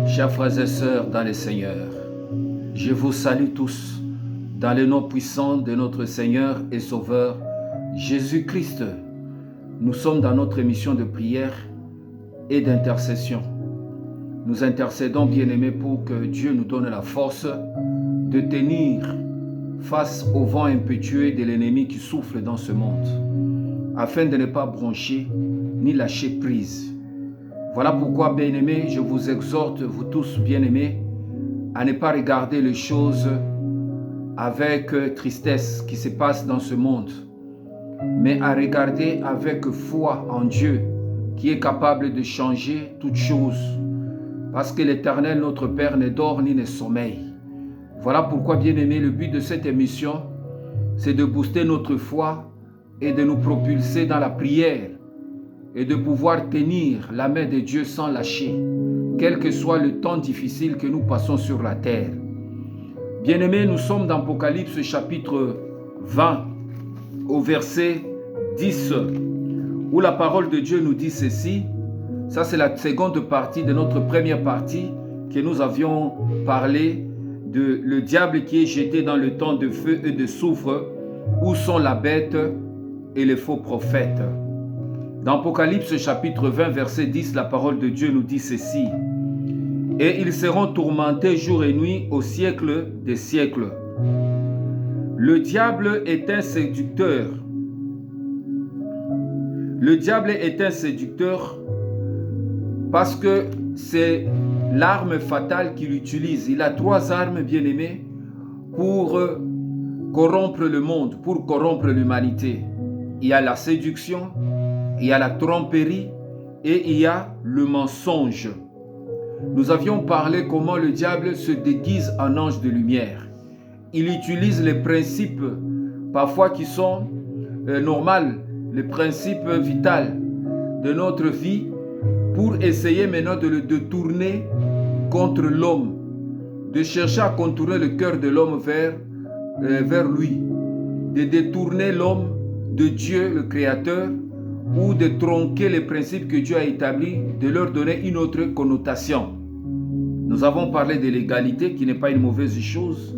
Chers frères et sœurs dans le Seigneur, je vous salue tous dans le nom puissant de notre Seigneur et Sauveur Jésus-Christ. Nous sommes dans notre émission de prière et d'intercession. Nous intercédons, bien-aimés, pour que Dieu nous donne la force de tenir face au vent impétueux de l'ennemi qui souffle dans ce monde, afin de ne pas broncher ni lâcher prise. Voilà pourquoi, bien-aimés, je vous exhorte, vous tous bien-aimés, à ne pas regarder les choses avec tristesse qui se passe dans ce monde, mais à regarder avec foi en Dieu, qui est capable de changer toutes choses, parce que l'Éternel, notre Père, ne dort ni ne sommeille. Voilà pourquoi, bien-aimés, le but de cette émission, c'est de booster notre foi et de nous propulser dans la prière, et de pouvoir tenir la main de Dieu sans lâcher, quel que soit le temps difficile que nous passons sur la terre. Bien-aimés, nous sommes dans Apocalypse chapitre 20, au verset 10, où la parole de Dieu nous dit ceci. Ça, c'est la seconde partie de notre première partie que nous avions parlé de le diable qui est jeté dans le temps de feu et de soufre, où sont la bête et les faux prophètes. Dans Apocalypse chapitre 20, verset 10, la parole de Dieu nous dit ceci. « Et ils seront tourmentés jour et nuit au siècle des siècles. Le diable est un séducteur. Le diable est un séducteur parce que c'est l'arme fatale qu'il utilise. Il a trois armes, bien-aimés, pour corrompre le monde, pour corrompre l'humanité. Il y a la séduction, il y a la tromperie et il y a le mensonge. Nous avions parlé comment le diable se déguise en ange de lumière. Il utilise les principes parfois qui sont normaux, les principes vitaux de notre vie pour essayer maintenant de le détourner contre l'homme, de chercher à contourner le cœur de l'homme vers lui, de détourner l'homme de Dieu, le Créateur, ou de tronquer les principes que Dieu a établis, de leur donner une autre connotation. Nous avons parlé de l'égalité qui n'est pas une mauvaise chose,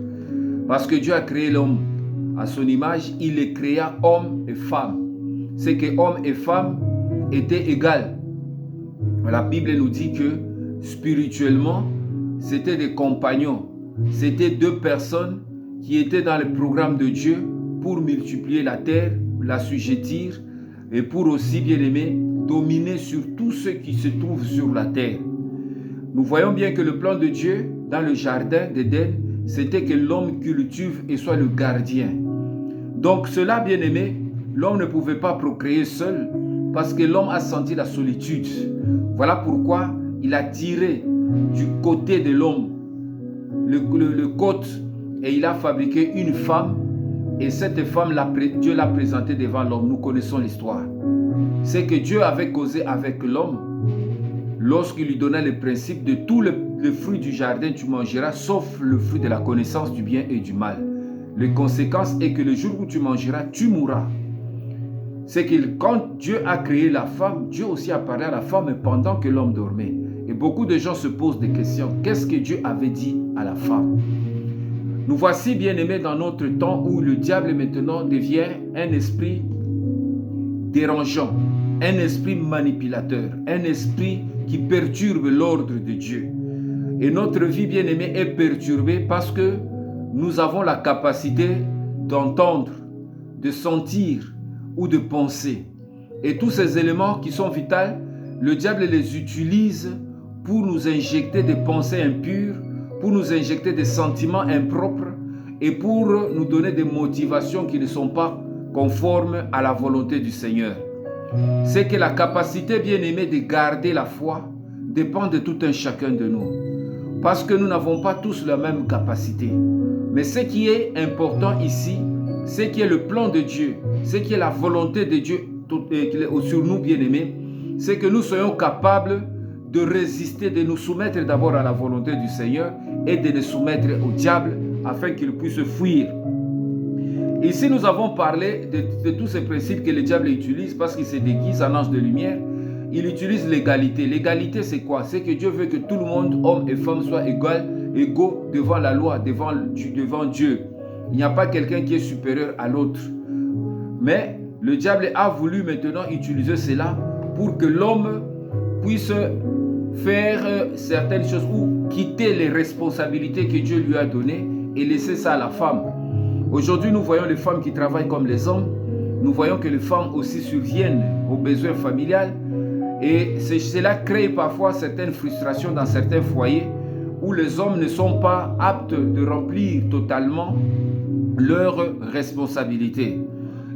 parce que Dieu a créé l'homme à son image, il les créa homme et femme. C'est que homme et femme étaient égales. La Bible nous dit que spirituellement, c'était des compagnons, c'était deux personnes qui étaient dans le programme de Dieu pour multiplier la terre, l'assujettir, et pour aussi, bien aimé, dominer sur tout ce qui se trouve sur la terre. Nous voyons bien que le plan de Dieu dans le jardin d'Éden, c'était que l'homme cultive et soit le gardien. Donc cela, bien aimé, l'homme ne pouvait pas procréer seul parce que l'homme a senti la solitude. Voilà pourquoi il a tiré du côté de l'homme le côte et il a fabriqué une femme. Et cette femme, Dieu l'a présentée devant l'homme. Nous connaissons l'histoire. C'est que Dieu avait causé avec l'homme lorsqu'il lui donnait le principe de tous les fruits du jardin, tu mangeras, sauf le fruit de la connaissance du bien et du mal. Les conséquences est que le jour où tu mangeras, tu mourras. C'est que quand Dieu a créé la femme, Dieu aussi a parlé à la femme pendant que l'homme dormait. Et beaucoup de gens se posent des questions. Qu'est-ce que Dieu avait dit à la femme ? Nous voici, bien-aimés, dans notre temps où le diable maintenant devient un esprit dérangeant, un esprit manipulateur, un esprit qui perturbe l'ordre de Dieu. Et notre vie, bien-aimée, est perturbée parce que nous avons la capacité d'entendre, de sentir ou de penser. Et tous ces éléments qui sont vitaux, le diable les utilise pour nous injecter des pensées impures, pour nous injecter des sentiments impropres et pour nous donner des motivations qui ne sont pas conformes à la volonté du Seigneur. C'est que la capacité, bien-aimée, de garder la foi dépend de tout un chacun de nous. Parce que nous n'avons pas tous la même capacité. Mais ce qui est important ici, ce qui est le plan de Dieu, ce qui est la volonté de Dieu sur nous, bien-aimés, c'est que nous soyons capables de résister, de nous soumettre d'abord à la volonté du Seigneur et de nous soumettre au diable afin qu'il puisse fuir. Ici, nous avons parlé de tous ces principes que le diable utilise parce qu'il se déguise en ange de lumière. il utilise l'égalité. L'égalité, c'est quoi? C'est que Dieu veut que tout le monde, hommes et femmes, soient égaux devant la loi, devant Dieu. Il n'y a pas quelqu'un qui est supérieur à l'autre. Mais le diable a voulu maintenant utiliser cela pour que l'homme puisse faire certaines choses ou quitter les responsabilités que Dieu lui a données et laisser ça à la femme. Aujourd'hui, nous voyons les femmes qui travaillent comme les hommes. Nous voyons que les femmes aussi surviennent aux besoins familiaux. Et cela crée parfois certaines frustrations dans certains foyers où les hommes ne sont pas aptes de remplir totalement leurs responsabilités.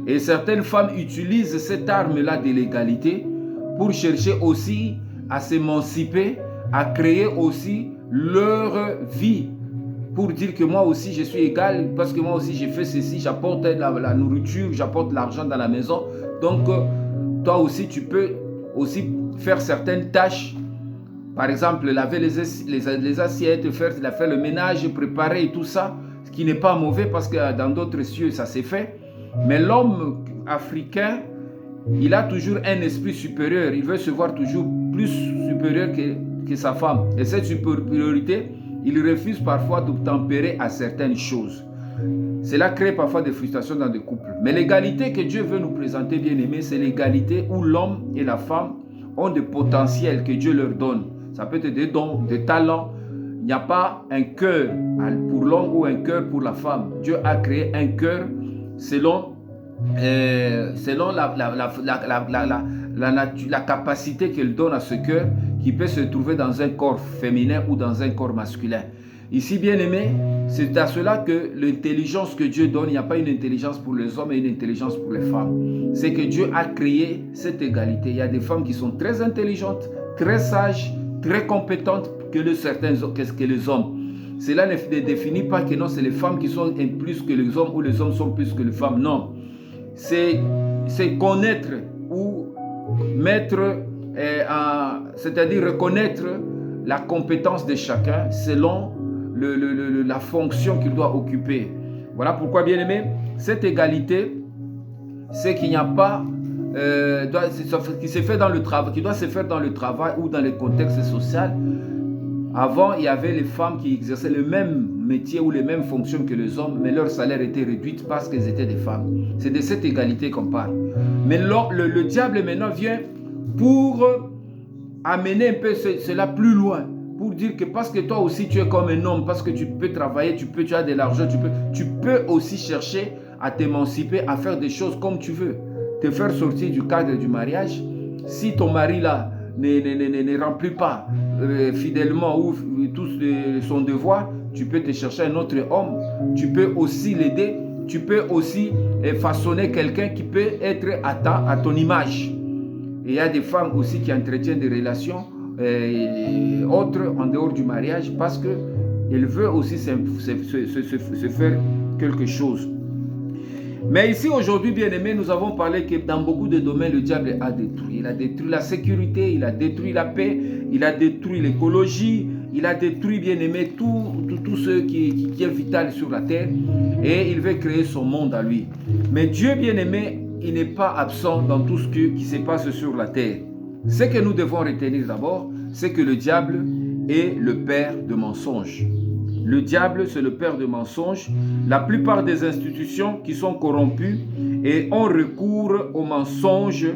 Et certaines femmes utilisent cette arme-là de l'égalité pour chercher aussi à s'émanciper, à créer aussi leur vie. Pour dire que moi aussi je suis égal, parce que moi aussi j'ai fait ceci, j'apporte la nourriture, j'apporte l'argent dans la maison. Donc toi aussi tu peux aussi faire certaines tâches. Par exemple, laver les assiettes, faire le ménage, préparer et tout ça, ce qui n'est pas mauvais parce que dans d'autres cieux ça s'est fait. Mais l'homme africain, il a toujours un esprit supérieur. Il veut se voir toujours plus supérieur que sa femme. Et cette supériorité, il refuse parfois d'obtempérer à certaines choses. Cela crée parfois des frustrations dans des couples. Mais l'égalité que Dieu veut nous présenter, bien aimé, c'est l'égalité où l'homme et la femme ont des potentiels que Dieu leur donne. Ça peut être des dons, des talents. Il n'y a pas un cœur pour l'homme ou un cœur pour la femme. Dieu a créé un cœur selon la capacité qu'il donne à ce cœur qui peut se trouver dans un corps féminin ou dans un corps masculin. Ici, bien aimé, c'est à cela que l'intelligence que Dieu donne, il n'y a pas une intelligence pour les hommes et une intelligence pour les femmes. C'est que Dieu a créé cette égalité. Il y a des femmes qui sont très intelligentes, très sages, très compétentes que les hommes. Cela ne définit pas que non, c'est les femmes qui sont plus que les hommes ou les hommes sont plus que les femmes. Non. C'est connaître ou mettre, c'est-à-dire reconnaître la compétence de chacun selon la fonction qu'il doit occuper. Voilà pourquoi, bien aimé, cette égalité, c'est qu'il n'y a pas qui se fait dans le travail, qui doit se faire dans le travail ou dans le contexte social. Avant, il y avait les femmes qui exerçaient le même métier ou les mêmes fonctions que les hommes, mais leur salaire était réduit parce qu'elles étaient des femmes. C'est de cette égalité qu'on parle. Mais le diable maintenant vient pour amener un peu cela plus loin, pour dire que parce que toi aussi tu es comme un homme, parce que tu peux travailler, tu as de l'argent, tu peux aussi chercher à t'émanciper, à faire des choses comme tu veux, te faire sortir du cadre du mariage. Si ton mari là ne remplit pas fidèlement ou tout son devoir, tu peux te chercher un autre homme, tu peux aussi l'aider, tu peux aussi façonner quelqu'un qui peut être à ton image. Et il y a des femmes aussi qui entretiennent des relations autres en dehors du mariage parce qu'elles veulent aussi se faire quelque chose. Mais ici aujourd'hui, bien aimé, nous avons parlé que dans beaucoup de domaines, le diable a détruit. Il a détruit la sécurité, il a détruit la paix, il a détruit l'écologie, il a détruit, bien aimé, tout ce qui est vital sur la terre. Et il veut créer son monde à lui. Mais Dieu, bien aimé, il n'est pas absent dans tout ce qui se passe sur la terre. Ce que nous devons retenir d'abord, c'est que le diable est le père de mensonges. Le diable, c'est le père de mensonges. La plupart des institutions qui sont corrompues et ont recours aux mensonges,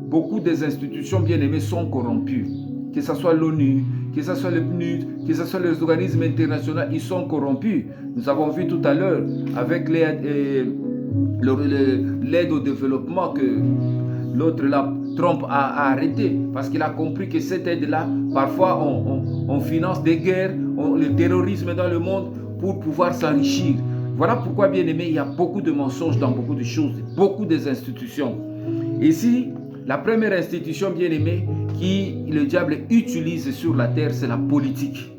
beaucoup des institutions bien aimées sont corrompues. Que ce soit l'ONU, que ce soit le PNUD, que ce soit les organismes internationaux, ils sont corrompus. Nous avons vu tout à l'heure avec l'aide au développement que l'autre là, Trump a arrêté parce qu'il a compris que cette aide-là, parfois on finance des guerres, le terrorisme dans le monde pour pouvoir s'enrichir. Voilà pourquoi, bien aimé, il y a beaucoup de mensonges dans beaucoup de choses, beaucoup des institutions. Ici, la première institution, bien aimé, qui le diable utilise sur la terre, c'est la politique.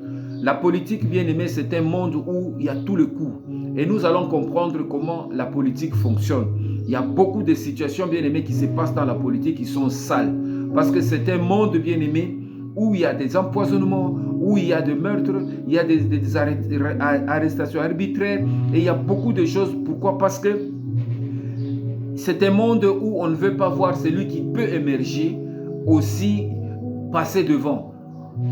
La politique, bien aimé, c'est un monde où il y a tout le coup. Et nous allons comprendre comment la politique fonctionne. Il y a beaucoup de situations, bien aimées, qui se passent dans la politique qui sont sales. Parce que c'est un monde, bien aimé, où il y a des empoisonnements, où il y a des meurtres, il y a des arrestations arbitraires, et il y a beaucoup de choses. Pourquoi? Parce que c'est un monde où on ne veut pas voir celui qui peut émerger, aussi passer devant.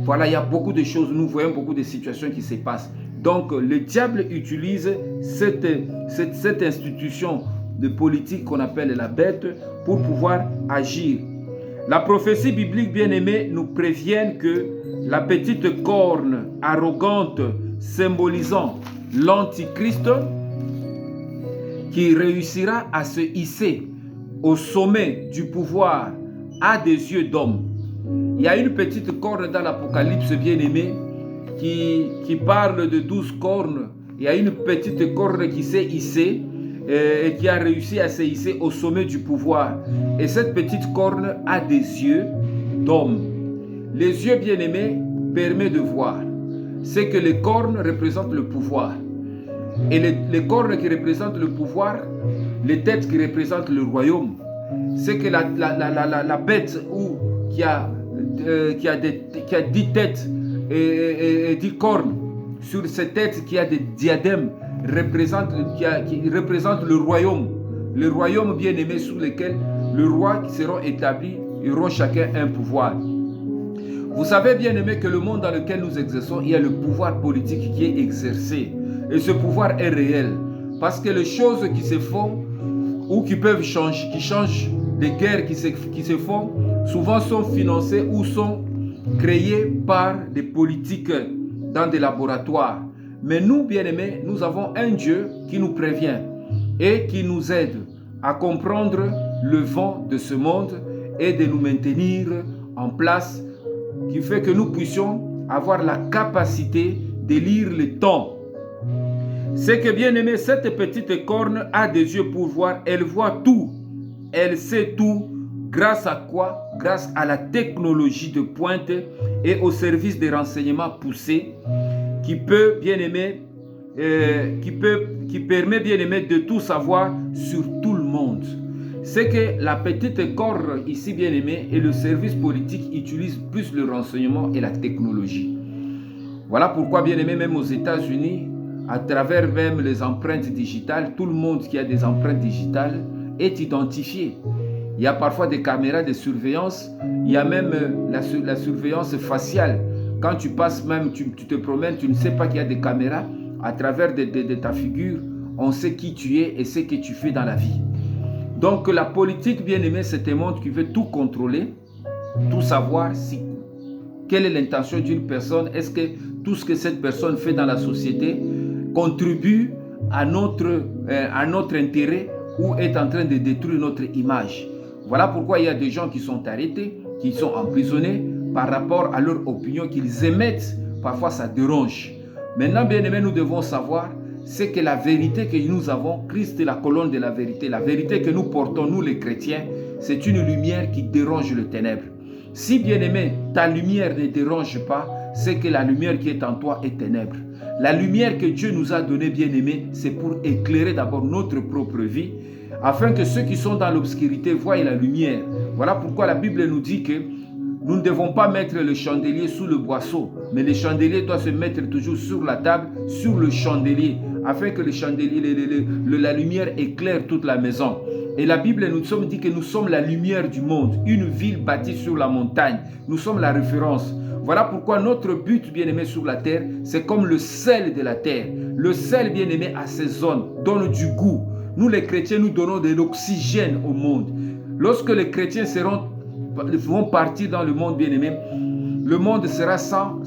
Voilà, il y a beaucoup de choses, nous voyons beaucoup de situations qui se passent. Donc, le diable utilise cette institution de politique qu'on appelle la bête pour pouvoir agir. La prophétie biblique, bien-aimée, nous prévient que la petite corne arrogante symbolisant l'antichrist qui réussira à se hisser au sommet du pouvoir a des yeux d'homme. Il y a une petite corne dans l'Apocalypse, bien-aimé, qui parle de 12 cornes. Il y a une petite corne qui s'est hissée et qui a réussi à se hisser au sommet du pouvoir. Et cette petite corne a des yeux d'homme. Les yeux, bien-aimés, permettent de voir. C'est que les cornes représentent le pouvoir. Et les cornes qui représentent le pouvoir, les têtes qui représentent le royaume, c'est que la bête qui a 10 têtes et 10 cornes, sur ces têtes qui a des diadèmes, qui représente le royaume bien-aimé sous lequel le roi qui seront établis, ils auront chacun un pouvoir. Vous savez, bien-aimé, que le monde dans lequel nous exerçons, il y a le pouvoir politique qui est exercé. Et ce pouvoir est réel. Parce que les choses qui se font ou qui peuvent changer, qui changent, les guerres qui se font, souvent sont financées ou sont créées par des politiques dans des laboratoires. Mais nous, bien-aimés, nous avons un Dieu qui nous prévient et qui nous aide à comprendre le vent de ce monde et de nous maintenir en place, qui fait que nous puissions avoir la capacité de lire le temps. C'est que, bien aimé, cette petite corne a des yeux pour voir, elle voit tout, elle sait tout. Grâce à quoi? Grâce à la technologie de pointe et au service des renseignements poussés qui peut, bien aimé, qui permet, bien aimé, de tout savoir sur tout le monde. C'est que la petite corne ici, bien aimé, et le service politique utilisent plus le renseignement et la technologie. Voilà pourquoi, bien aimé, même aux États-Unis, à travers même les empreintes digitales, tout le monde qui a des empreintes digitales est identifié. Il y a parfois des caméras de surveillance, il y a même la surveillance faciale. Quand tu passes même, tu te promènes, tu ne sais pas qu'il y a des caméras. À travers de ta figure, on sait qui tu es et ce que tu fais dans la vie. Donc la politique, bien aimé, c'est un monde qui veut tout contrôler, tout savoir, quelle est l'intention d'une personne. Est-ce que tout ce que cette personne fait dans la société contribue à notre intérêt ou est en train de détruire notre image? Voilà pourquoi il y a des gens qui sont arrêtés, qui sont emprisonnés par rapport à leur opinion qu'ils émettent. Parfois, ça dérange. Maintenant, bien aimé, nous devons savoir, c'est que la vérité que nous avons, Christ est la colonne de la vérité que nous portons, nous les chrétiens, c'est une lumière qui dérange le ténèbre. Si, bien aimé, ta lumière ne dérange pas, c'est que la lumière qui est en toi est ténèbre. La lumière que Dieu nous a donnée, bien aimé, c'est pour éclairer d'abord notre propre vie, afin que ceux qui sont dans l'obscurité voient la lumière. Voilà pourquoi la Bible nous dit que nous ne devons pas mettre le chandelier sous le boisseau, mais le chandelier doit se mettre toujours sur la table, sur le chandelier, afin que le chandelier, la lumière éclaire toute la maison. Et la Bible nous dit que nous sommes la lumière du monde, une ville bâtie sur la montagne. Nous sommes la référence. Voilà pourquoi notre but, bien-aimé, sur la terre, c'est comme le sel de la terre. Le sel, bien-aimé, assaisonne, donne du goût. Nous, les chrétiens, nous donnons de l'oxygène au monde. Lorsque les chrétiens vont partir dans le monde, bien-aimé, le monde sera sans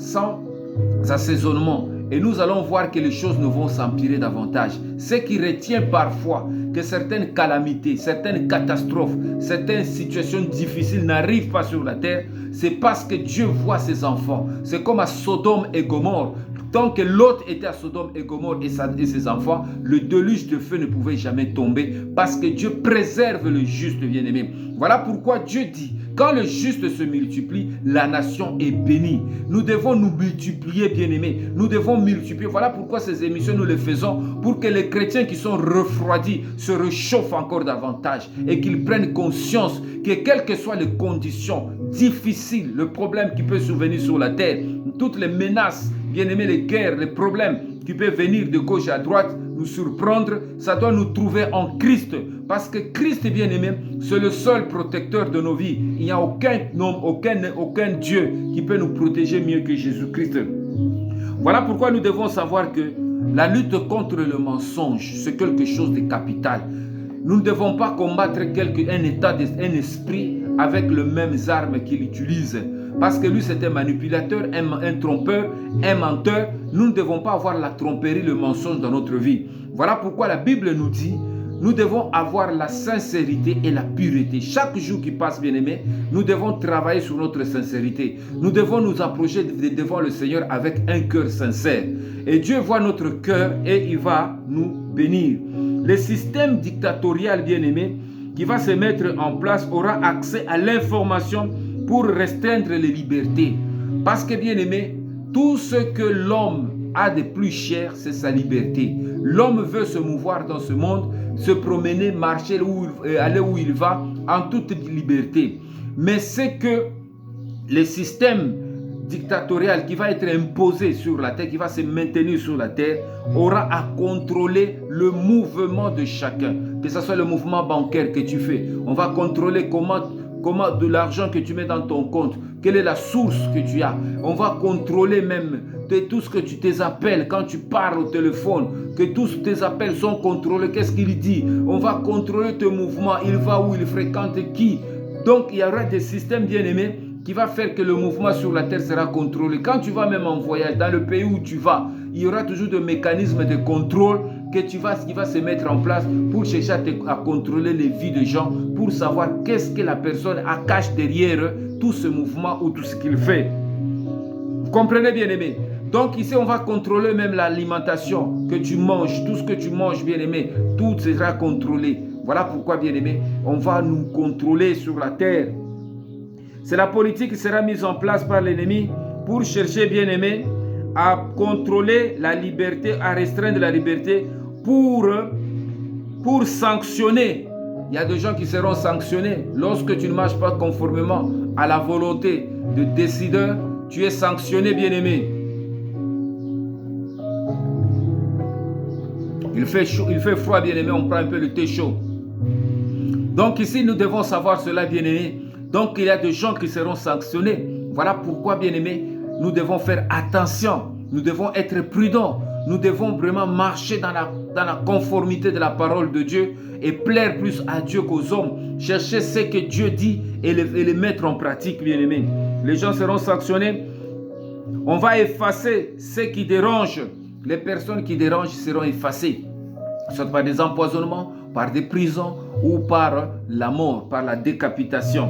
assaisonnement. Et nous allons voir que les choses ne vont s'empirer davantage. Ce qui retient parfois que certaines calamités, certaines catastrophes, certaines situations difficiles n'arrivent pas sur la terre, c'est parce que Dieu voit ses enfants. C'est comme à Sodome et Gomorrhe. Tant que Lot était à Sodome et Gomorrhe et ses enfants, le déluge de feu ne pouvait jamais tomber parce que Dieu préserve le juste, bien-aimé. Voilà pourquoi Dieu dit, quand le juste se multiplie, la nation est bénie. Nous devons nous multiplier, bien-aimés. Nous devons multiplier. Voilà pourquoi ces émissions, nous les faisons pour que les chrétiens qui sont refroidis se réchauffent encore davantage et qu'ils prennent conscience que quelles que soient les conditions difficiles, le problème qui peut survenir sur la terre, toutes les menaces, bien-aimés, les guerres, les problèmes qui peut venir de gauche à droite, nous surprendre, ça doit nous trouver en Christ. Parce que Christ, bien-aimé, c'est le seul protecteur de nos vies. Il n'y a aucun homme, aucun Dieu qui peut nous protéger mieux que Jésus-Christ. Voilà pourquoi nous devons savoir que la lutte contre le mensonge, c'est quelque chose de capital. Nous ne devons pas combattre un esprit avec les mêmes armes qu'il utilise. Parce que lui, c'est un manipulateur, un trompeur, un menteur. Nous ne devons pas avoir la tromperie, le mensonge dans notre vie. Voilà pourquoi la Bible nous dit, nous devons avoir la sincérité et la pureté. Chaque jour qui passe, bien-aimé, nous devons travailler sur notre sincérité. Nous devons nous approcher devant le Seigneur avec un cœur sincère. Et Dieu voit notre cœur et il va nous bénir. Le système dictatorial, bien-aimé, qui va se mettre en place aura accès à l'information pour restreindre les libertés. Parce que, bien-aimé, tout ce que l'homme a de plus cher, c'est sa liberté. L'homme veut se mouvoir dans ce monde, se promener, marcher, aller où il va, en toute liberté. Mais c'est que le système dictatorial qui va être imposé sur la terre, qui va se maintenir sur la terre, aura à contrôler le mouvement de chacun. Que ce soit le mouvement bancaire que tu fais, on va contrôler comment de l'argent que tu mets dans ton compte, quelle est la source que tu as. On va contrôler même tout ce que tu t'appelles quand tu parles au téléphone, que tous tes appels sont contrôlés. Qu'est-ce qu'il dit? On va contrôler tes mouvements, il va où, il fréquente qui. Donc il y aura des systèmes bien-aimés qui va faire que le mouvement sur la terre sera contrôlé. Quand tu vas même en voyage, dans le pays où tu vas, il y aura toujours des mécanismes de contrôle qui va se mettre en place pour chercher à contrôler les vies des gens, pour savoir qu'est-ce que la personne cache derrière tout ce mouvement ou tout ce qu'il fait. Vous comprenez, bien-aimé? Donc ici, on va contrôler même l'alimentation que tu manges, tout ce que tu manges, bien-aimé, tout sera contrôlé. Voilà pourquoi, bien-aimé, on va nous contrôler sur la terre. C'est la politique qui sera mise en place par l'ennemi pour chercher, bien-aimé, à contrôler la liberté, à restreindre la liberté pour sanctionner. Il y a des gens qui seront sanctionnés. Lorsque tu ne marches pas conformément à la volonté de décideur, tu es sanctionné, bien-aimé. Il fait chaud, il fait froid, bien-aimé, on prend un peu le thé chaud. Donc ici, nous devons savoir cela, bien-aimé. Donc il y a des gens qui seront sanctionnés. Voilà pourquoi, bien-aimé, nous devons faire attention. Nous devons être prudents. Nous devons vraiment marcher dans la conformité de la parole de Dieu et plaire plus à Dieu qu'aux hommes. Chercher ce que Dieu dit et les mettre en pratique, bien-aimé. Les gens seront sanctionnés. On va effacer ce qui dérange. Les personnes qui dérangent seront effacées. Soit par des empoisonnements, par des prisons ou par la mort, par la décapitation.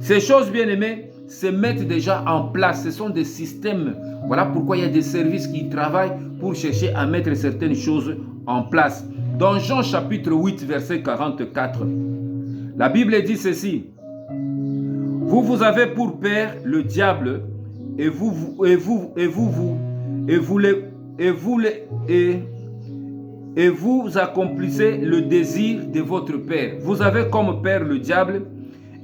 Ces choses, bien-aimées, se mettent déjà en place. Ce sont des systèmes. Voilà pourquoi il y a des services qui travaillent pour chercher à mettre certaines choses en place. Dans Jean chapitre 8, verset 44, la Bible dit ceci. Vous avez pour père le diable et vous accomplissez le désir de votre père. Vous avez comme père le diable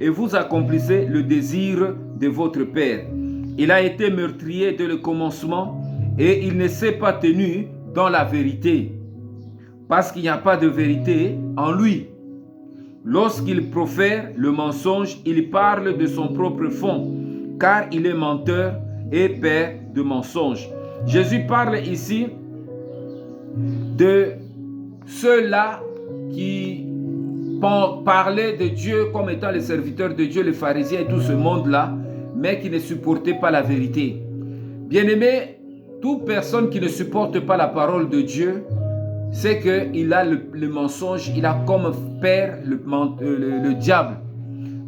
et vous accomplissez le désir de votre père. Il a été meurtrier dès le commencement et il ne s'est pas tenu dans la vérité parce qu'il n'y a pas de vérité en lui. Lorsqu'il profère le mensonge, il parle de son propre fond car il est menteur et père de mensonges. Jésus parle ici de ceux-là qui parlaient de Dieu comme étant les serviteurs de Dieu, les pharisiens et tout ce monde-là, mais qui ne supportaient pas la vérité. Bien-aimé, toute personne qui ne supporte pas la parole de Dieu, c'est qu'il a le mensonge, il a comme père le diable.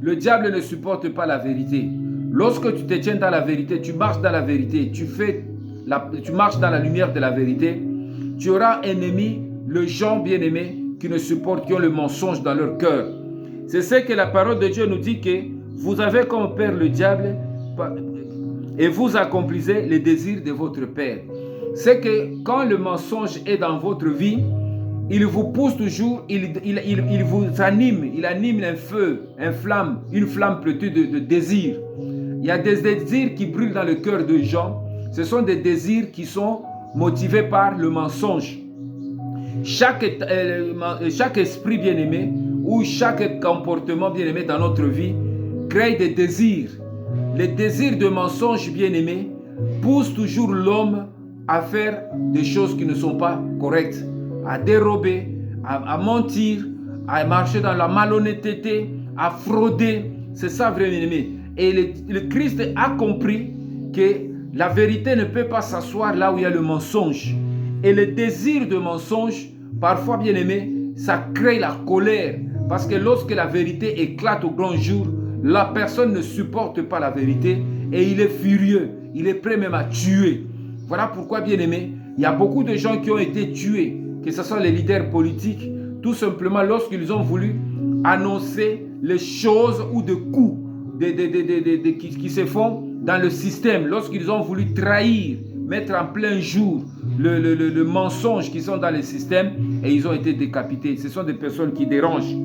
Le diable ne supporte pas la vérité. Lorsque tu te tiens dans la vérité, tu marches dans la vérité, tu marches dans la lumière de la vérité, tu auras ennemi, les gens bien-aimés qui ne supportent, qui ont le mensonge dans leur cœur. C'est ce que la parole de Dieu nous dit que vous avez comme père le diable et vous accomplissez les désirs de votre père. C'est que quand le mensonge est dans votre vie, il vous pousse toujours, il vous anime, il anime un feu, une flamme plutôt de désir. Il y a des désirs qui brûlent dans le cœur des gens. Ce sont des désirs qui sont motivés par le mensonge. Chaque esprit bien-aimé ou chaque comportement bien-aimé dans notre vie crée des désirs. Les désirs de mensonge bien-aimé poussent toujours l'homme à faire des choses qui ne sont pas correctes, à dérober, à mentir, à marcher dans la malhonnêteté, à frauder. C'est ça, vrai bien-aimé. Et le Christ a compris que la vérité ne peut pas s'asseoir là où il y a le mensonge. Et le désir de mensonge, parfois, bien-aimé, ça crée la colère. Parce que lorsque la vérité éclate au grand jour, la personne ne supporte pas la vérité et il est furieux. Il est prêt même à tuer. Voilà pourquoi, bien-aimé, il y a beaucoup de gens qui ont été tués, que ce soit les leaders politiques, tout simplement lorsqu'ils ont voulu annoncer les choses ou des coups qui se font dans le système, lorsqu'ils ont voulu trahir, mettre en plein jour le mensonge qui sont dans le système, et ils ont été décapités. Ce sont des personnes qui dérangent.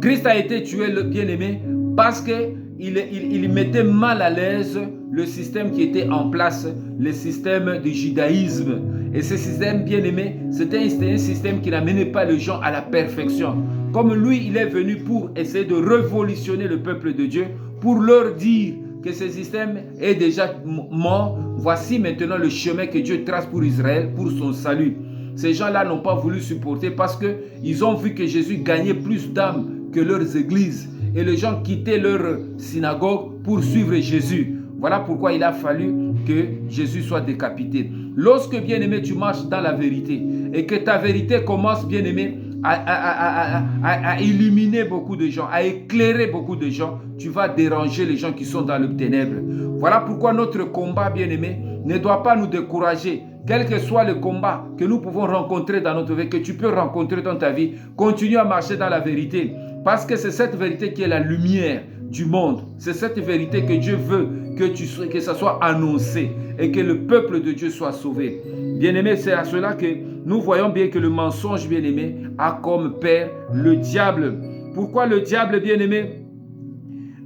Christ a été tué, le bien-aimé, parce qu'il mettait mal à l'aise le système qui était en place, le système du judaïsme. Et ce système, bien-aimé, c'était un système qui n'amenait pas les gens à la perfection. Comme lui, il est venu pour essayer de révolutionner le peuple de Dieu, pour leur dire que ce système est déjà mort. Voici maintenant le chemin que Dieu trace pour Israël, pour son salut. Ces gens-là n'ont pas voulu supporter parce qu'ils ont vu que Jésus gagnait plus d'âmes que leurs églises. Et les gens quittaient leur synagogue pour suivre Jésus. Voilà pourquoi il a fallu que Jésus soit décapité. Lorsque, bien-aimé, tu marches dans la vérité et que ta vérité commence, bien-aimé, à illuminer beaucoup de gens, à éclairer beaucoup de gens, tu vas déranger les gens qui sont dans le ténèbre. Voilà pourquoi notre combat, bien-aimé, ne doit pas nous décourager. Quel que soit le combat que nous pouvons rencontrer dans notre vie, que tu peux rencontrer dans ta vie, continue à marcher dans la vérité. Parce que c'est cette vérité qui est la lumière du monde. C'est cette vérité que Dieu veut que ça soit annoncé et que le peuple de Dieu soit sauvé. Bien-aimé, c'est à cela que nous voyons bien que le mensonge, bien-aimé, a comme père le diable. Pourquoi le diable, bien-aimé?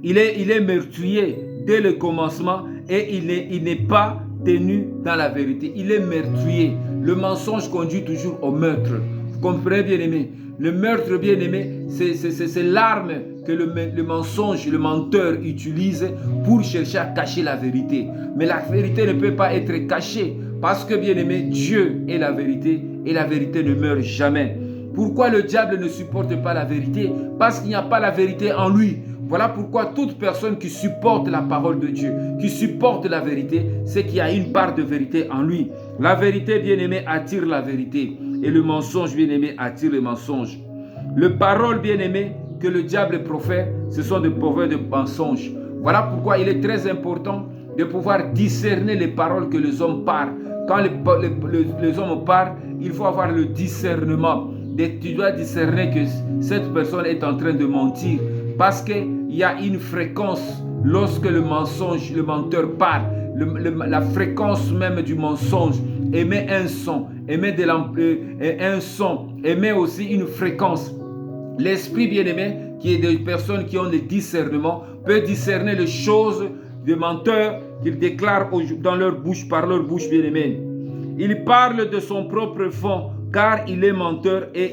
Il est meurtrier dès le commencement et il n'est pas tenu dans la vérité. Il est meurtrier. Le mensonge conduit toujours au meurtre. Vous comprenez, bien-aimé? Le meurtre, bien-aimé, c'est l'arme que le mensonge, le menteur utilise pour chercher à cacher la vérité. Mais la vérité ne peut pas être cachée parce que, bien-aimé, Dieu est la vérité et la vérité ne meurt jamais. Pourquoi le diable ne supporte pas la vérité? Parce qu'il n'y a pas la vérité en lui. Voilà pourquoi toute personne qui supporte la parole de Dieu, qui supporte la vérité, c'est qu'il y a une part de vérité en lui. La vérité, bien-aimé, attire la vérité. Et le mensonge, bien-aimé, attire le mensonge. Les paroles, bien-aimé, que le diable profère, ce sont des proverbes de mensonges. Voilà pourquoi il est très important de pouvoir discerner les paroles que les hommes parlent. Quand les hommes parlent, il faut avoir le discernement. Tu dois discerner que cette personne est en train de mentir. Parce qu'il y a une fréquence lorsque le mensonge, le menteur parle. La fréquence même du mensonge émet un son, émet un son, émet aussi une fréquence. L'esprit bien-aimé, qui est des personnes qui ont le discernement, peut discerner les choses des menteurs qu'ils déclarent dans leur bouche, par leur bouche bien-aimée. Il parle de son propre fond, car il est menteur et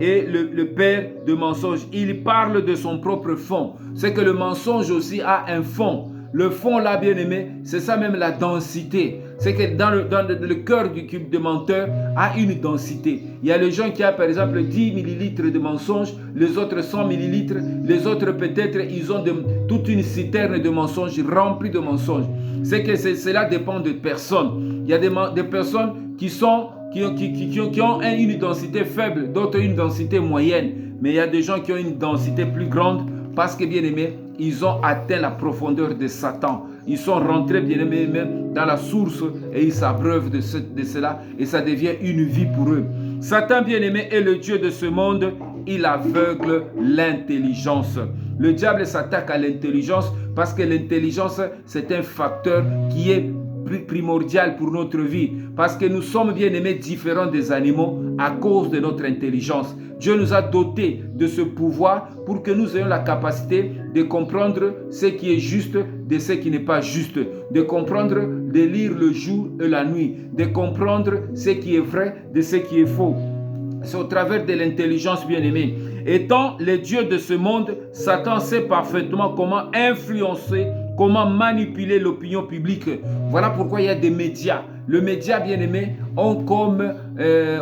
le père de mensonge. Il parle de son propre fond. C'est que le mensonge aussi a un fond. Le fond là, bien-aimé, c'est ça même la densité. C'est que dans le cœur du menteur a une densité. Il y a les gens qui ont par exemple 10 millilitres de mensonges, les autres 100 millilitres, les autres peut-être ils ont toute une citerne de mensonges remplie de mensonges. C'est que cela dépend de personnes. Il y a des personnes qui ont une densité faible, d'autres une densité moyenne. Mais il y a des gens qui ont une densité plus grande parce que, bien aimé, ils ont atteint la profondeur de Satan. Ils sont rentrés, bien aimé, même dans la source et ils s'abreuvent de cela et ça devient une vie pour eux. Satan, bien aimé, est le Dieu de ce monde. Il aveugle l'intelligence. Le diable s'attaque à l'intelligence parce que l'intelligence, c'est un facteur qui est primordial pour notre vie parce que nous sommes bien aimés différents des animaux à cause de notre intelligence. Dieu nous a dotés de ce pouvoir pour que nous ayons la capacité de comprendre ce qui est juste de ce qui n'est pas juste, de comprendre, de lire le jour et la nuit, de comprendre ce qui est vrai de ce qui est faux. C'est au travers de l'intelligence, bien-aimée. Étant le Dieu de ce monde, Satan sait parfaitement comment influencer, comment manipuler l'opinion publique. Voilà pourquoi il y a des médias. Le média, bien-aimé, ont comme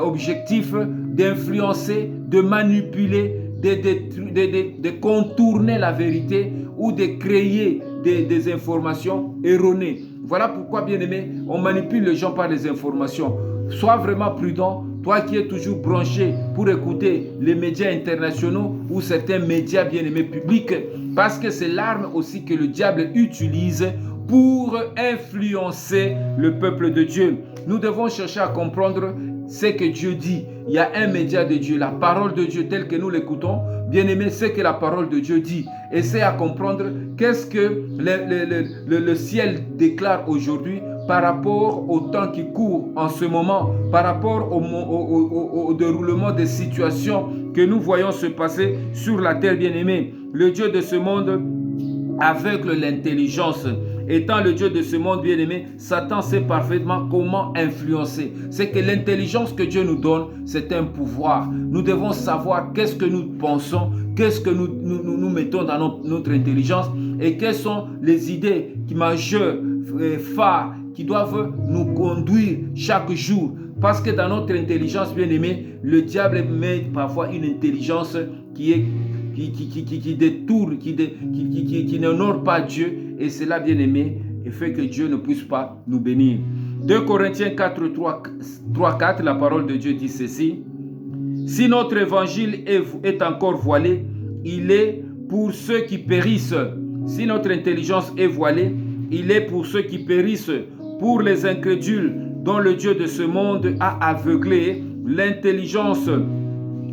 objectif d'influencer, de manipuler, de contourner la vérité ou de créer des informations erronées. Voilà pourquoi, bien-aimé, on manipule les gens par les informations. Sois vraiment prudent, toi qui es toujours branché pour écouter les médias internationaux ou certains médias bien-aimés publics, parce que c'est l'arme aussi que le diable utilise pour influencer le peuple de Dieu. Nous devons chercher à comprendre ce que Dieu dit. Il y a un média de Dieu, la parole de Dieu telle que nous l'écoutons. Bien-aimé, c'est que la parole de Dieu dit. Essaie à comprendre qu'est-ce que le ciel déclare aujourd'hui par rapport au temps qui court en ce moment, par rapport au déroulement des situations que nous voyons se passer sur la terre, bien-aimée. Le Dieu de ce monde aveugle l'intelligence. Étant le Dieu de ce monde, bien-aimé, Satan sait parfaitement comment influencer. C'est que l'intelligence que Dieu nous donne, c'est un pouvoir. Nous devons savoir qu'est-ce que nous pensons, qu'est-ce que nous mettons dans notre intelligence et quelles sont les idées majeures, phares, qui doivent nous conduire chaque jour. Parce que dans notre intelligence, bien-aimé, le diable met parfois une intelligence qui détourne, qui n'honore pas Dieu. Et cela, bien-aimé, fait que Dieu ne puisse pas nous bénir. 2 Corinthiens 4, 4, la parole de Dieu dit ceci. Si notre évangile est encore voilé, il est pour ceux qui périssent. Si notre intelligence est voilée, il est pour ceux qui périssent, pour les incrédules dont le Dieu de ce monde a aveuglé l'intelligence,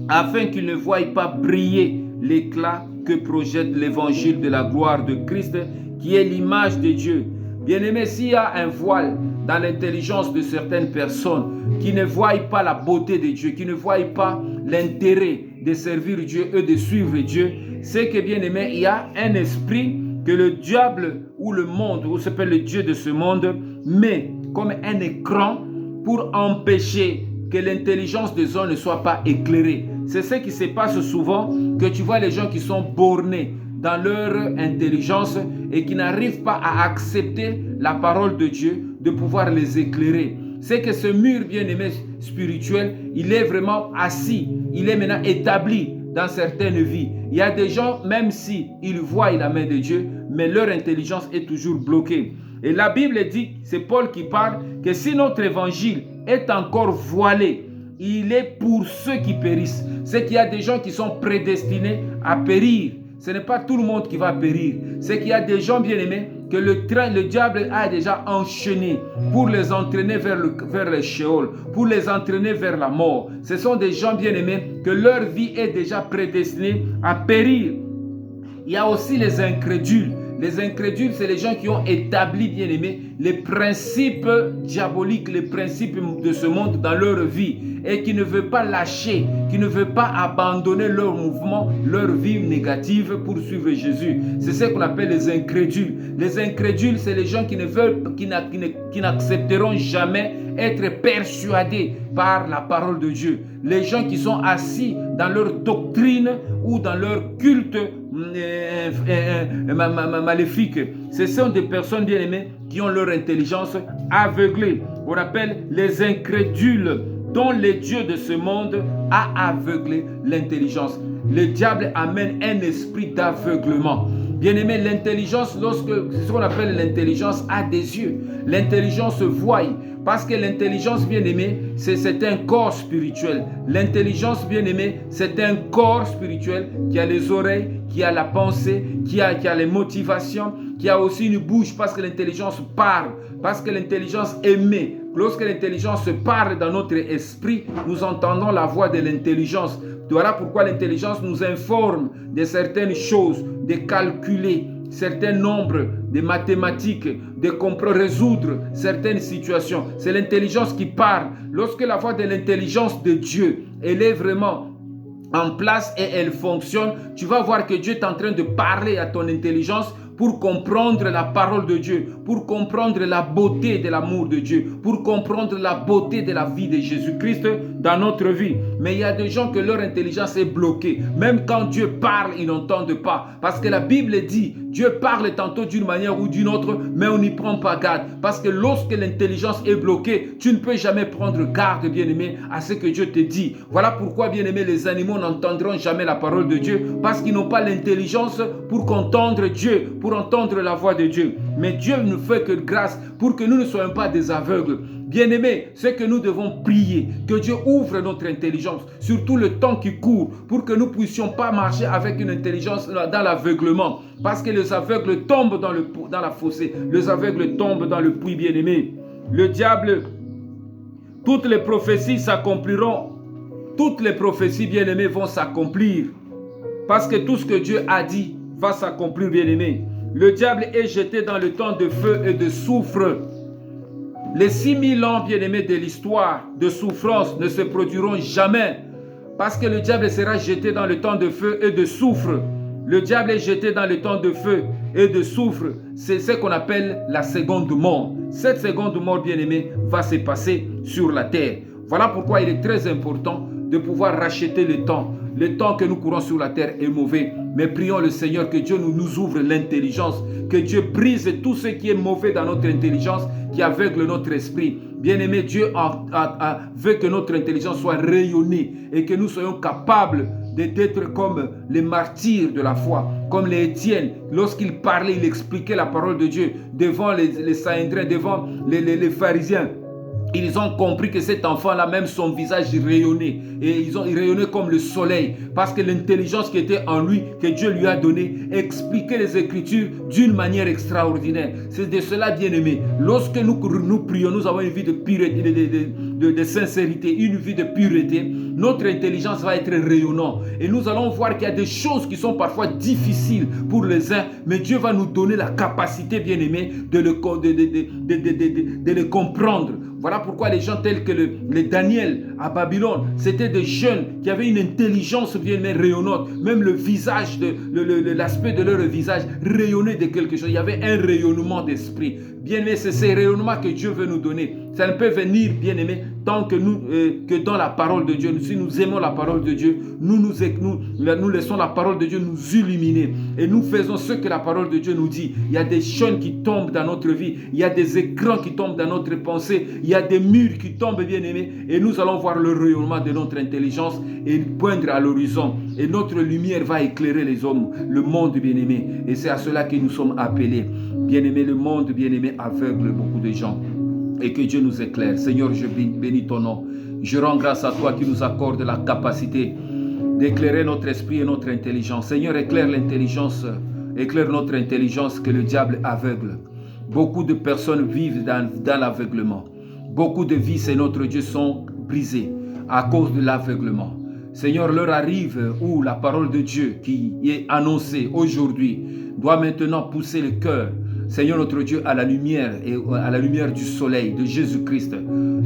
afin qu'ils ne voient pas briller l'éclat que projette l'évangile de la gloire de Christ, qui est l'image de Dieu. Bien-aimé, s'il y a un voile dans l'intelligence de certaines personnes qui ne voient pas la beauté de Dieu, qui ne voient pas l'intérêt de servir Dieu et de suivre Dieu, c'est que, bien-aimé, il y a un esprit que le diable ou le monde, ou s'appelle le Dieu de ce monde, met comme un écran pour empêcher que l'intelligence des hommes ne soit pas éclairée. C'est ce qui se passe souvent, que tu vois les gens qui sont bornés dans leur intelligence et qui n'arrivent pas à accepter la parole de Dieu, de pouvoir les éclairer. C'est que ce mur bien-aimé spirituel, il est vraiment assis, il est maintenant établi dans certaines vies. Il y a des gens, même s'ils voient la main de Dieu, mais leur intelligence est toujours bloquée. Et la Bible dit, c'est Paul qui parle, que si notre évangile est encore voilé, il est pour ceux qui périssent. C'est qu'il y a des gens qui sont prédestinés à périr. Ce n'est pas tout le monde qui va périr. C'est qu'il y a des gens bien-aimés que le diable a déjà enchaînés pour les entraîner vers le Sheol, pour les entraîner vers la mort. Ce sont des gens bien-aimés que leur vie est déjà prédestinée à périr. Il y a aussi les incrédules. Les incrédules, c'est les gens qui ont établi, bien-aimés, les principes diaboliques, les principes de ce monde dans leur vie et qui ne veulent pas lâcher, qui ne veulent pas abandonner leur mouvement, leur vie négative pour suivre Jésus. C'est ce qu'on appelle les incrédules. Les incrédules, c'est les gens qui n'accepteront jamais être persuadés par la parole de Dieu. Les gens qui sont assis dans leur doctrine ou dans leur culte maléfique. Ce sont des personnes bien-aimées qui ont leur intelligence aveuglée. On appelle les incrédules dont le Dieu de ce monde a aveuglé l'intelligence. Le diable amène un esprit d'aveuglement. Bien-aimé, l'intelligence, c'est ce qu'on appelle l'intelligence, a des yeux. L'intelligence voit. Parce que l'intelligence, bien-aimée, c'est un corps spirituel. L'intelligence, bien-aimée, c'est un corps spirituel qui a les oreilles, qui a la pensée, qui a les motivations, qui a aussi une bouche parce que l'intelligence parle, parce que l'intelligence émet. Lorsque l'intelligence parle dans notre esprit, nous entendons la voix de l'intelligence. Voilà pourquoi l'intelligence nous informe de certaines choses, de calculer certains nombres, de mathématiques, de résoudre certaines situations. C'est l'intelligence qui parle. Lorsque la voix de l'intelligence de Dieu, elle est vraiment en place et elle fonctionne, tu vas voir que Dieu est en train de parler à ton intelligence pour comprendre la parole de Dieu, pour comprendre la beauté de l'amour de Dieu, pour comprendre la beauté de la vie de Jésus-Christ dans notre vie. Mais il y a des gens que leur intelligence est bloquée. Même quand Dieu parle, ils n'entendent pas. Parce que la Bible dit, Dieu parle tantôt d'une manière ou d'une autre, mais on n'y prend pas garde. Parce que lorsque l'intelligence est bloquée, tu ne peux jamais prendre garde, bien-aimé, à ce que Dieu te dit. Voilà pourquoi, bien-aimé, les animaux n'entendront jamais la parole de Dieu, parce qu'ils n'ont pas l'intelligence pour entendre Dieu, pour entendre la voix de Dieu. Mais Dieu ne fait que grâce pour que nous ne soyons pas des aveugles. Bien-aimés, c'est que nous devons prier, que Dieu ouvre notre intelligence, surtout le temps qui court, pour que nous ne puissions pas marcher avec une intelligence dans l'aveuglement. Parce que les aveugles tombent dans la fossée, les aveugles tombent dans le puits, bien-aimés. Le diable, toutes les prophéties s'accompliront, toutes les prophéties, bien-aimés, vont s'accomplir. Parce que tout ce que Dieu a dit va s'accomplir, bien-aimés. Le diable est jeté dans le temps de feu et de soufre. Les 6000 ans, bien-aimés, de l'histoire de souffrance ne se produiront jamais. Parce que le diable sera jeté dans le temps de feu et de soufre. Le diable est jeté dans le temps de feu et de soufre. C'est ce qu'on appelle la seconde mort. Cette seconde mort, bien-aimés, va se passer sur la terre. Voilà pourquoi il est très important de pouvoir racheter le temps. Le temps que nous courons sur la terre est mauvais. Mais prions le Seigneur que Dieu nous ouvre l'intelligence, que Dieu brise tout ce qui est mauvais dans notre intelligence, qui aveugle notre esprit. Bien-aimé, Dieu veut que notre intelligence soit rayonnée et que nous soyons capables d'être comme les martyrs de la foi, comme les Étienne. Lorsqu'il parlait, il expliquait la parole de Dieu devant les Sanhédrins, devant les pharisiens. Ils ont compris que cet enfant-là, même son visage rayonnait. Et il rayonnait comme le soleil. Parce que l'intelligence qui était en lui, que Dieu lui a donnée, expliquait les Écritures d'une manière extraordinaire. C'est de cela, bien-aimé. Lorsque nous prions, nous avons une vie de pureté, de sincérité, une vie de pureté. Notre intelligence va être rayonnante. Et nous allons voir qu'il y a des choses qui sont parfois difficiles pour les uns. Mais Dieu va nous donner la capacité, bien-aimé, de les comprendre. Voilà pourquoi les gens tels que les Daniel à Babylone, c'était des jeunes qui avaient une intelligence bien rayonnante. Même le visage, l'aspect de leur visage rayonnait de quelque chose. Il y avait un rayonnement d'esprit. Bien-aimé, c'est ce rayonnement que Dieu veut nous donner. Ça ne peut venir, bien-aimé, tant que dans la parole de Dieu. Si nous aimons la parole de Dieu, nous laissons la parole de Dieu nous illuminer. Et nous faisons ce que la parole de Dieu nous dit. Il y a des chaînes qui tombent dans notre vie. Il y a des écrans qui tombent dans notre pensée. Il y a des murs qui tombent, bien-aimés. Et nous allons voir le rayonnement de notre intelligence et poindre à l'horizon. Et notre lumière va éclairer les hommes, le monde, bien-aimé. Et c'est à cela que nous sommes appelés. Bien-aimé, le monde, bien-aimé, aveugle beaucoup de gens. Et que Dieu nous éclaire. Seigneur, je bénis ton nom. Je rends grâce à toi qui nous accorde la capacité d'éclairer notre esprit et notre intelligence. Seigneur, éclaire notre intelligence que le diable aveugle. Beaucoup de personnes vivent dans l'aveuglement. Beaucoup de vies, c'est notre Dieu, sont brisées à cause de l'aveuglement. Seigneur, l'heure arrive où la parole de Dieu qui est annoncée aujourd'hui doit maintenant pousser le cœur, Seigneur notre Dieu, à la lumière et à la lumière du soleil de Jésus-Christ.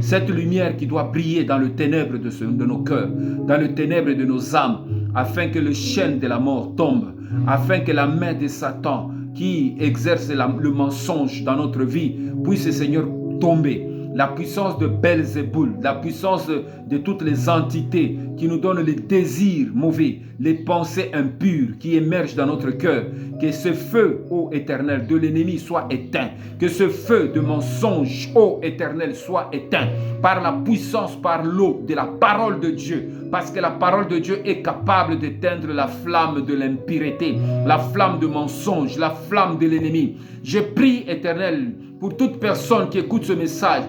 Cette lumière qui doit briller dans le ténèbre de nos cœurs, dans le ténèbre de nos âmes, afin que le chêne de la mort tombe, afin que la main de Satan qui exerce le mensonge dans notre vie puisse, Seigneur, tomber. La puissance de Belzéboul, la puissance de toutes les entités qui nous donnent les désirs mauvais, les pensées impures qui émergent dans notre cœur. Que ce feu, ô Éternel, de l'ennemi soit éteint. Que ce feu de mensonge, ô Éternel, soit éteint par la puissance, par l'eau de la parole de Dieu. Parce que la parole de Dieu est capable d'éteindre la flamme de l'impureté, la flamme de mensonge, la flamme de l'ennemi. Je prie, Éternel, pour toute personne qui écoute ce message,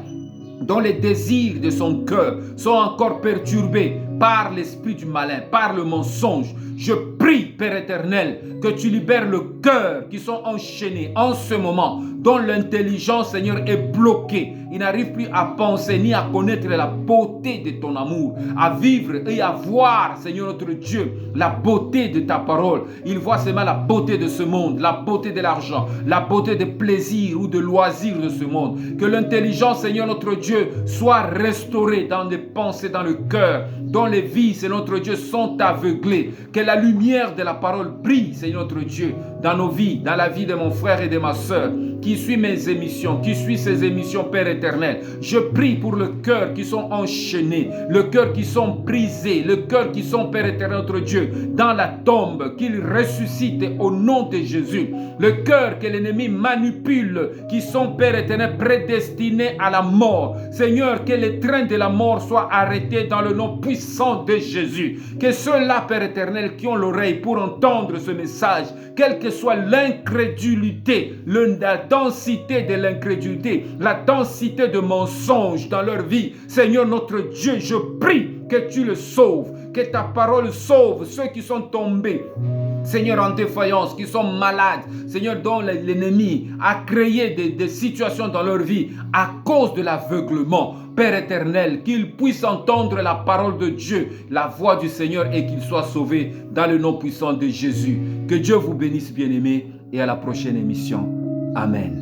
dont les désirs de son cœur sont encore perturbés par l'esprit du malin, par le mensonge. Je prie, Père éternel, que tu libères le cœur qui sont enchaînés en ce moment, dont l'intelligence, Seigneur, est bloquée. Ils n'arrivent plus à penser ni à connaître la beauté de ton amour, à vivre et à voir, Seigneur notre Dieu, la beauté de ta parole. Ils voient seulement la beauté de ce monde, la beauté de l'argent, la beauté des plaisirs ou de loisirs de ce monde. Que l'intelligence, Seigneur notre Dieu, soit restaurée dans les pensées, dans le cœur, dont dont les vies, Seigneur notre Dieu, sont aveuglées. Que la lumière de la parole brille, Seigneur notre Dieu, dans nos vies, dans la vie de mon frère et de ma soeur, qui suit mes émissions, qui suit ces émissions, Père éternel. Je prie pour le cœur qui sont enchaînés, le cœur qui sont brisés, le cœur qui sont, Père éternel, notre Dieu, dans la tombe, qu'ils ressuscitent au nom de Jésus. Le cœur que l'ennemi manipule, qui sont, Père éternel, prédestinés à la mort. Seigneur, que les trains de la mort soient arrêtés dans le nom puissant de Jésus. Que ceux-là, Père éternel, qui ont l'oreille pour entendre ce message, quelle que soit l'incrédulité, la densité de l'incrédulité, la densité de mensonges dans leur vie, Seigneur notre Dieu, je prie que tu le sauves, que ta parole sauve ceux qui sont tombés, Seigneur, en défaillance, qui sont malades, Seigneur, dont l'ennemi a créé des situations dans leur vie à cause de l'aveuglement. Père éternel, qu'ils puissent entendre la parole de Dieu, la voix du Seigneur, et qu'ils soient sauvés dans le nom puissant de Jésus. Que Dieu vous bénisse, bien-aimés, et à la prochaine émission. Amen.